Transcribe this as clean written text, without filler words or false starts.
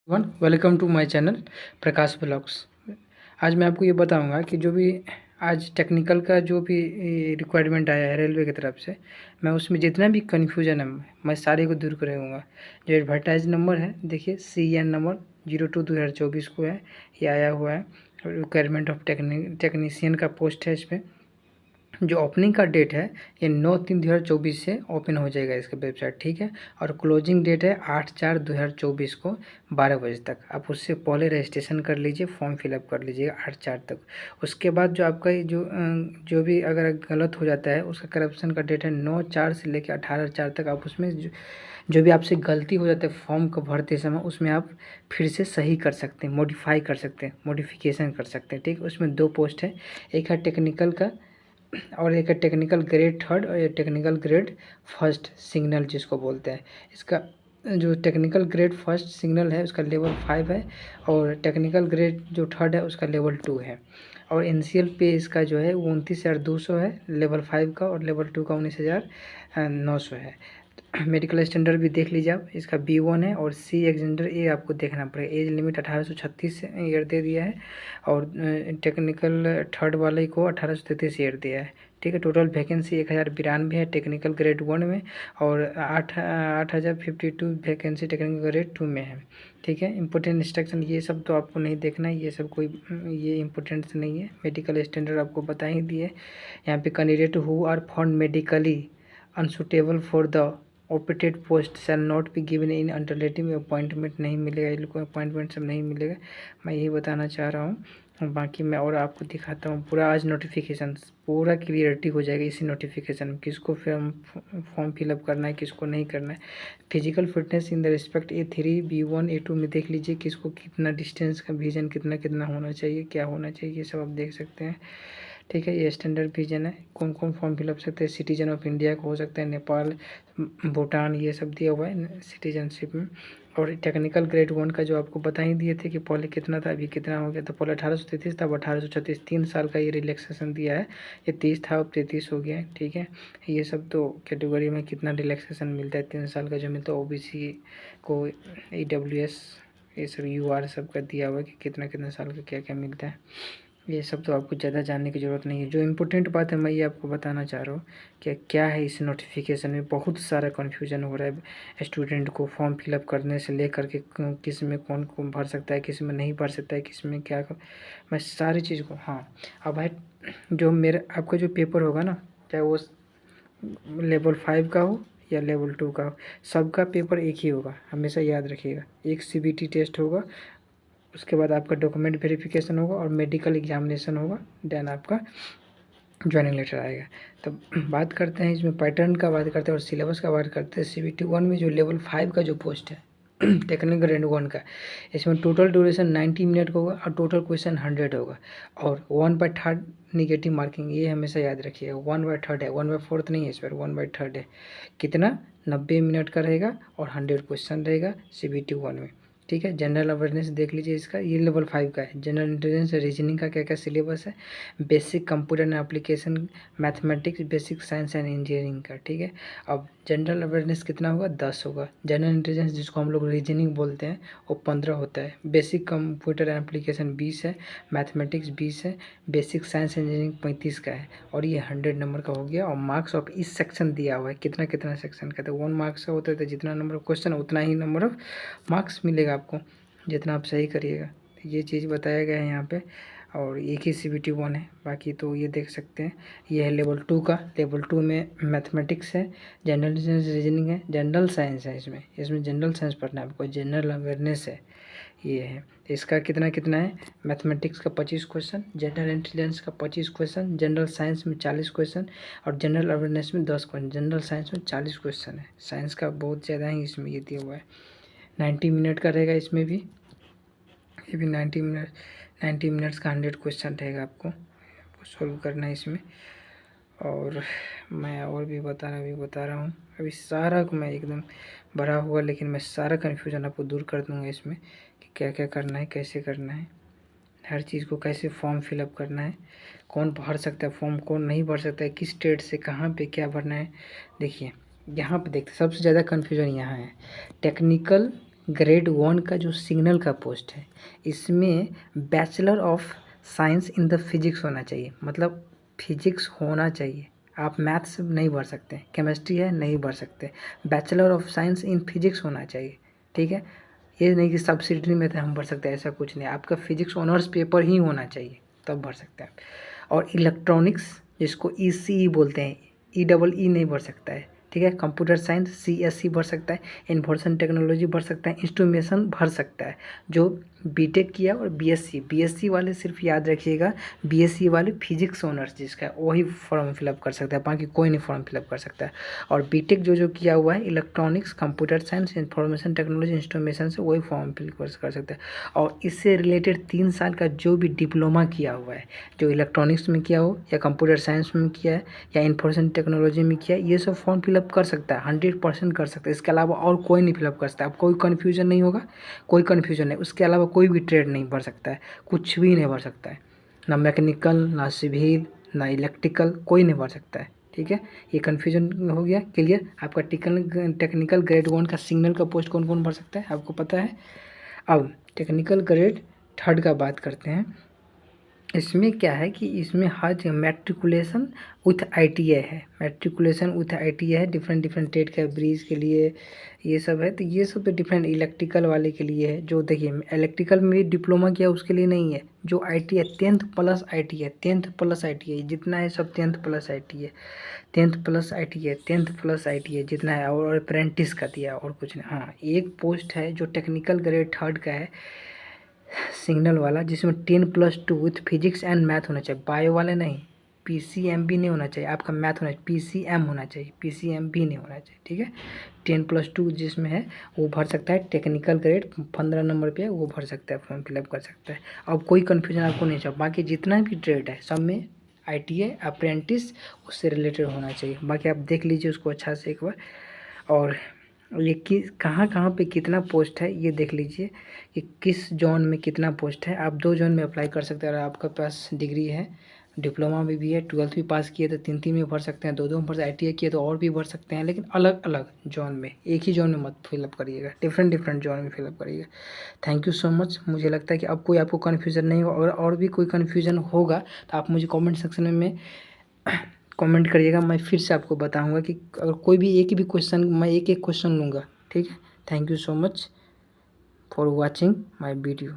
One welcome to my channel Prakash blogs. आज मैं आपको ये बताऊंगा कि जो भी आज टेक्निकल का जो भी रिक्वायरमेंट आया है रेलवे की तरफ से, मैं उसमें जितना भी कन्फ्यूजन है मैं सारे को दूर करूँगा। जो एडवर्टाइज नंबर है, देखिए CN नंबर 02/2024 को है, ये आया हुआ है। रिक्वायरमेंट ऑफ टेक्नीशियन का पोस्ट है। इस पर जो ओपनिंग का डेट है ये 9/3/2024 से ओपन हो जाएगा इसका वेबसाइट, ठीक है। और क्लोजिंग डेट है 8/4/2024 को 12 बजे तक। आप उससे पहले रजिस्ट्रेशन कर लीजिए, फॉर्म फिलअप कर लीजिएगा 8/4 तक। उसके बाद जो आपका जो भी अगर गलत हो जाता है उसका करप्शन का डेट है 9/4 से लेकर 18/4 तक। आप उसमें जो भी आपसे गलती हो जाता है फॉर्म को भरते समय, उसमें आप फिर से सही कर सकते हैं, मॉडिफाई कर सकते हैं, मॉडिफिकेशन कर सकते हैं, ठीक। उसमें 2 पोस्ट है, एक है टेक्निकल का और एक है टेक्निकल ग्रेड 3 और एक टेक्निकल ग्रेड 1 सिग्नल जिसको बोलते हैं। इसका जो टेक्निकल ग्रेड 1 सिग्नल है उसका लेवल 5 है, और टेक्निकल ग्रेड जो 3 है उसका लेवल 2 है। और इनिशियल पे इसका जो है 29,200 है लेवल 5 का, और लेवल 2 का 19,900 है। मेडिकल स्टैंडर्ड भी देख लीजिए आप, इसका B1 है। और C एग्जेंडर ये आपको देखना पड़ेगा। एज लिमिट 1836 ईयर दे दिया है, और टेक्निकल 3 वाले को 1833 ईयर दिया है, ठीक है। टोटल वैकेंसी 1092 है टेक्निकल ग्रेड 1 में, और 8,052 वैकेंसी टेक्निकल ग्रेड 2 में है, ठीक है। इंपॉर्टेंट इंस्ट्रक्शन ये सब तो आपको नहीं देखना है, ये सब कोई ये इंपॉर्टेंट नहीं है। मेडिकल स्टैंडर्ड आपको बता ही दिए। यहाँ पे candidate who are found medically unsuitable for the operated post shall not be given in alternative. Appointment नहीं मिलेगा, इन लोग को अपॉइंटमेंट सब नहीं मिलेगा, मैं यही बताना चाह रहा हूँ। बाकी मैं और आपको दिखाता हूँ पूरा आज नोटिफिकेशन, पूरा क्लियरिटी हो जाएगा इसी नोटिफिकेशन में, किसको फॉर्म फिलअप करना है, किसको नहीं करना है। Physical fitness in the respect A3 B1 A2 में देख लीजिए किसको कितना डिस्टेंस का विजन कितना कितना होना चाहिए, क्या होना चाहिए, ये सब आप देख सकते हैं, ठीक है। ये स्टैंडर्ड विजन है, कौन कौन फॉर्म फिलअप सकते हैं। सिटीजन ऑफ इंडिया का हो सकता है, नेपाल, भूटान, ये सब दिया हुआ है सिटीजनशिप में। और टेक्निकल ग्रेड 1 का जो आपको बता ही दिए थे कि पहले कितना था अभी कितना हो गया, तो पहले 1833 था, अब 1836, 3 साल का ये रिलैक्सेशन दिया है। ये 30 था, अब 33 हो गया है, ठीक है। ये सब तो कैटेगरी में कितना रिलैक्सेशन मिलता है 3 साल का जो मिलता है OBC को, EWS, ये सब UR सब का दिया हुआ है कि कितना कितना साल का क्या क्या मिलता है। ये सब तो आपको ज़्यादा जानने की ज़रूरत नहीं है। जो इम्पोर्टेंट बात है मैं ये आपको बताना चाह रहा हूँ कि क्या है इस नोटिफिकेशन में। बहुत सारा कन्फ्यूजन हो रहा है स्टूडेंट को फॉर्म फिलअप करने से लेकर के किस में कौन कौन भर सकता है, किस में नहीं भर सकता है, किस में क्या मैं सारी चीज़ को, हाँ। अब भाई जो मेरा आपका जो पेपर होगा ना, चाहे वो लेवल 5 का हो या लेवल 2 का हो, सबका पेपर एक ही होगा, हमेशा याद रखिएगा। एक CBT टेस्ट होगा, उसके बाद आपका डॉक्यूमेंट वेरिफिकेशन होगा और मेडिकल एग्जामिनेशन होगा, देन आपका ज्वाइनिंग लेटर आएगा। तो बात करते हैं इसमें पैटर्न का, बात करते हैं और सिलेबस का बात करते हैं। CBT 1 में जो लेवल 5 का जो पोस्ट है टेक्निकल ग्रेड 1 का, इसमें टोटल ड्यूरेशन 90 मिनट का होगा और टोटल क्वेश्चन 100 होगा, और 1/3 निगेटिव मार्किंग, ये हमेशा याद रखिएगा। 1/3 है, 1/4 नहीं है इस पर, 1/3 है। कितना 90 मिनट का रहेगा और 100 क्वेश्चन रहेगा CBT 1 में, ठीक है। जनरल अवेयरनेस देख लीजिए इसका, ये लेवल 5 का है। जनरल इंटेलिजेंस रीजनिंग का क्या क्या सिलेबस है, basic computer and application, mathematics, basic science and engineering का, ठीक है। अब जनरल अवेयरनेस कितना होगा, 10 होगा। जनरल इंटेलिजेंस जिसको हम लोग रीजनिंग बोलते हैं वो 15 होता है। बेसिक कंप्यूटर एंड एप्लीकेशन 20 है, मैथमेटिक्स 20 है, बेसिक साइंस इंजीनियरिंग 35 का है, और ये 100 नंबर का हो गया। और मार्क्स ऑफ इस सेक्शन दिया हुआ है, कितना कितना सेक्शन का, तो 1 मार्क्स का होता है, तो जितना नंबर ऑफ क्वेश्चन उतना ही नंबर ऑफ मार्क्स मिलेगा आपको, जितना आप सही करिएगा। ये चीज़ बताया गया है यहाँ पे, और एक ही CBT 1 है, बाकी तो ये देख सकते हैं। ये है लेवल 2 का, लेवल 2 में मैथमेटिक्स है, जनरल रीजनिंग है, जनरल साइंस है। इसमें इसमें जनरल साइंस पढ़ना है आपको, जनरल अवेयरनेस है, ये है। इसका कितना कितना है, मैथमेटिक्स का 25 क्वेश्चन, जनरल इंटेलिजेंस का 25 क्वेश्चन, जनरल साइंस में 40 क्वेश्चन, और जनरल अवेयरनेस में 10 क्वेश्चन। जनरल साइंस में 40 क्वेश्चन है, साइंस का बहुत ज़्यादा ही इसमें ये दिया हुआ है। 90 मिनट का रहेगा इसमें भी, ये भी 90 मिनट्स का 100 क्वेश्चन रहेगा, आपको सॉल्व करना है इसमें। और मैं और भी बता रहा हूँ अभी सारा को मैं एकदम भरा हुआ, लेकिन मैं सारा कन्फ्यूजन आपको दूर कर दूँगा इसमें कि क्या क्या करना है, कैसे करना है, हर चीज़ को कैसे फॉर्म फिलअप करना है, कौन भर सकता है फॉर्म, कौन नहीं भर सकता है, किस स्टेट से कहाँ पे क्या भरना है। देखिए यहाँ पे देखते सबसे ज़्यादा कन्फ्यूजन यहाँ है टेक्निकल ग्रेड 1 का जो सिग्नल का पोस्ट है, इसमें bachelor of science in the physics होना चाहिए, मतलब फिजिक्स होना चाहिए। आप मैथ्स नहीं भर सकते, केमिस्ट्री है नहीं भर सकते, bachelor of science in physics होना चाहिए, ठीक है। ये नहीं कि सब्सिडरी में तो हम भर सकते हैं, ऐसा कुछ नहीं, आपका फिजिक्स ऑनर्स पेपर ही होना चाहिए, तब भर सकते हैं। और इलेक्ट्रॉनिक्स, जिसको ECE बोलते हैं, EEE नहीं भर सकता है, ठीक है। कंप्यूटर साइंस CSE भर सकता है, इन्फॉर्मेशन टेक्नोलॉजी भर सकता है, इंस्ट्रूमेशन भर सकता है। जो बीटेक किया और बीएससी वाले सिर्फ याद रखिएगा, बीएससी वाले फिजिक्स ऑनर्स जिसका है वही फॉर्म फिलअप कर सकता है, बाकी कोई नहीं फॉर्म फिलअप कर सकता है। और बीटेक जो किया हुआ है electronics, computer science, information technology, instrumentation से वही फॉर्म फिल कर सकता है। और इससे रिलेटेड 3 साल का जो भी डिप्लोमा किया हुआ है, जो इलेक्ट्रॉनिक्स में किया हो या कंप्यूटर साइंस में किया है या इंफॉर्मेशन टेक्नोलॉजी में किया है, ये सब फॉर्म फिलअप कर सकता है, 100% कर सकता है। इसके अलावा और कोई नहीं फिलअप कर सकता। अब कोई कन्फ्यूजन नहीं होगा, कोई कन्फ्यूजन नहीं, उसके अलावा कोई भी ट्रेड नहीं भर सकता है, कुछ भी नहीं भर सकता है, ना मैकेनिकल, ना सिविल, ना इलेक्ट्रिकल, कोई नहीं भर सकता है, ठीक है। ये कन्फ्यूजन हो गया क्लियर। आपका टेक्निकल ग्रेड 1 का सिग्नल का पोस्ट कौन कौन भर सकता है आपको पता है। अब टेक्निकल ग्रेड 3 का बात करते हैं। इसमें क्या है कि इसमें हर जगह मैट्रिकुलेशन विथ ITI है, मैट्रिकुलेशन विथ ITI है, डिफरेंट ट्रेड का ब्रिज के लिए ये सब है। तो ये सब तो डिफरेंट इलेक्ट्रिकल वाले के लिए है। जो देखिए इलेक्ट्रिकल में भी डिप्लोमा किया उसके लिए नहीं है, जो ITI 10th प्लस ITI है, 10th प्लस ITI जितना है सब 10th प्लस ITI है, 10th प्लस ITI है, 10th प्लस ITI है जितना है, और अप्रेंटिस का दिया और कुछ नहीं। हाँ, एक पोस्ट है जो टेक्निकल ग्रेड 3 का है सिग्नल वाला, जिसमें 10+2 विथ फिजिक्स एंड मैथ होना चाहिए, बायो वाले नहीं, PCM भी नहीं होना चाहिए, आपका मैथ होना चाहिए, PCM होना चाहिए, PCM भी नहीं होना चाहिए, ठीक है। 10+2 जिसमें है वो भर सकता है, टेक्निकल ग्रेड 15 नंबर पे है वो भर सकता है, फॉर्म फिलअप कर सकता है। अब कोई कन्फ्यूजन आपको नहीं चाहिए, बाकी जितना भी ट्रेड है सब में ITI अप्रेंटिस उससे रिलेटेड होना चाहिए। बाकी आप देख लीजिए उसको अच्छा से एक बार। और ये कहाँ कहाँ पे कितना पोस्ट है ये देख लीजिए कि किस जोन में कितना पोस्ट है। आप 2 जोन में अप्लाई कर सकते हैं, अगर आपके पास डिग्री है, डिप्लोमा में भी है, 12th भी पास किए तो 3 में भर सकते हैं, 2 में भर ITI किए तो और भी भर सकते हैं, लेकिन अलग अलग जोन में, एक ही जोन में मत फिलअप करिएगा, डिफरेंट जोन में फिलअप करिएगा। Thank you so much. मुझे लगता है कि अब कोई आपको कन्फ्यूज़न नहीं होगा, अगर और भी कोई कन्फ्यूज़न होगा तो आप मुझे कॉमेंट सेक्शन में कमेंट करिएगा, मैं फिर से आपको बताऊंगा कि अगर कोई भी एक भी क्वेश्चन, मैं एक क्वेश्चन लूँगा, ठीक है। Thank you so much for watching my video.